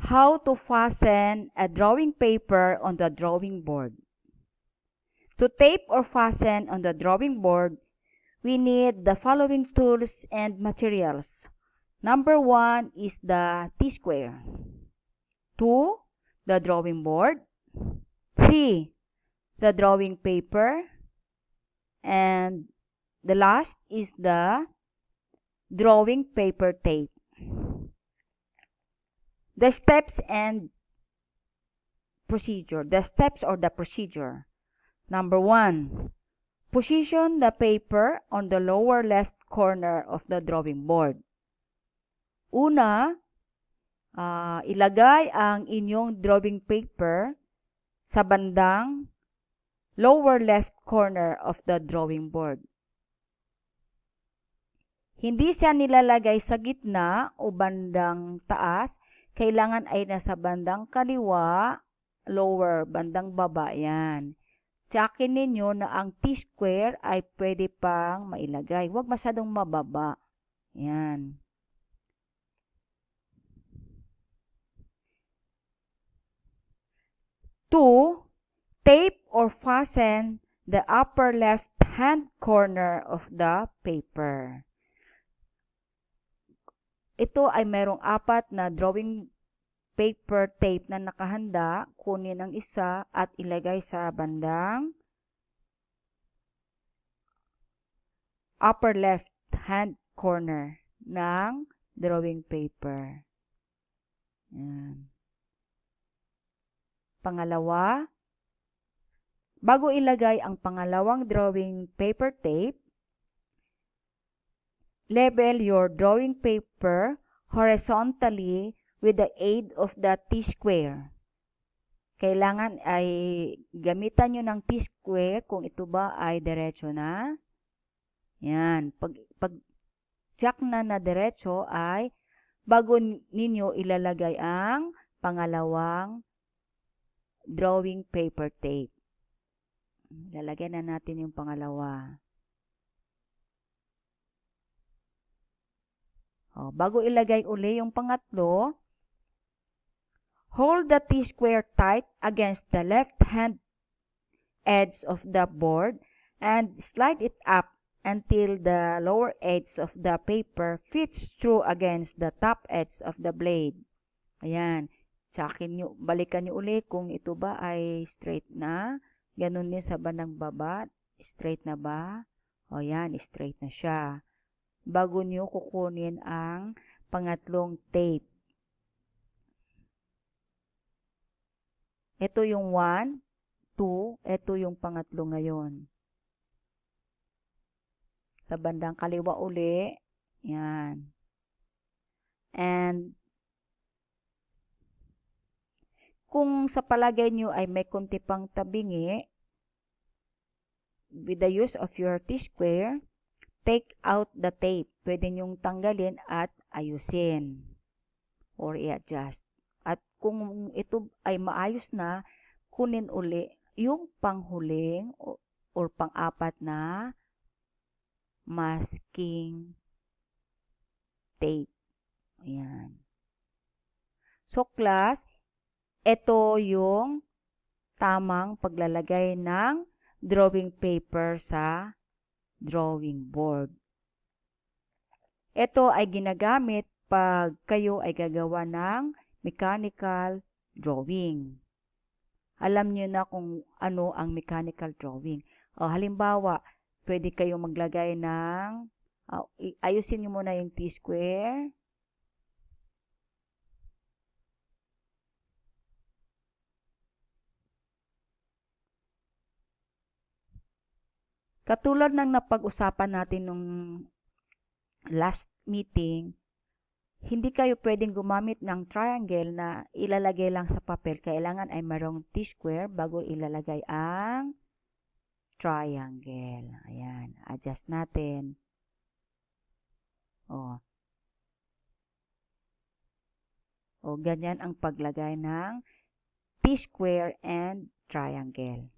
How to fasten a drawing paper on the drawing board. To tape or fasten on the drawing board, we need the following tools and materials. Number 1 is the T-square. 2, the drawing board. 3, the drawing paper. And the last is the drawing paper tape. The steps and procedure. The steps or the procedure. Number 1, position the paper on the lower left corner of the drawing board. Una, ilagay ang inyong drawing paper sa bandang lower left corner of the drawing board. Hindi siya nilalagay sa gitna o bandang taas, kailangan ay nasa bandang kaliwa, lower, bandang baba yan. Tsakin ninyo na ang T-square ay pwede pang mailagay. Huwag masyadong mababa. Yan. Two, tape or fasten the upper left-hand corner of the paper. Ito ay mayroong 4 na drawing paper tape na nakahanda. Kunin ang isa at ilagay sa bandang upper left-hand corner ng drawing paper. Yan. Pangalawa, bago ilagay ang pangalawang drawing paper tape, label your drawing paper horizontally with the aid of the T-square. Kailangan ay gamitan nyo ng T-square kung ito ba ay diretso na. Yan. Pag jack na diretso ay bago ninyo ilalagay ang pangalawang drawing paper tape. Lalagyan na natin yung pangalawa. Bago ilagay uli yung pangatlo, hold the T-square tight against the left-hand edge of the board and slide it up until the lower edge of the paper fits through against the top edge of the blade. Ayan. Tsakin nyo, balikan nyo uli kung ito ba ay straight na. Ganun din sa bandang baba. Straight na ba? O yan, straight na siya. Bago nyo kukunin ang pangatlong tape. Ito yung 1, 2, ito yung pangatlo ngayon. Sa bandang kaliwa uli, yan. And kung sa palagay nyo ay may konti pang tabingi, with the use of your T-square, take out the tape. Pwede nyong tanggalin at ayusin or i-adjust. At kung ito ay maayos na, kunin uli yung panghuling or pang-4 na masking tape. Ayan. So class, ito yung tamang paglalagay ng drawing paper sa drawing board. Ito ay ginagamit pag kayo ay gagawa ng mechanical drawing. Alam niyo na kung ano ang mechanical drawing. Halimbawa, pwede kayo maglagay ng, ayusin niyo muna yung T-square. Katulad ng napag-usapan natin nung last meeting, hindi kayo pwedeng gumamit ng triangle na ilalagay lang sa papel. Kailangan ay mayroong T-square bago ilalagay ang triangle. Ayan, adjust natin. Ganyan ang paglagay ng T-square and triangle.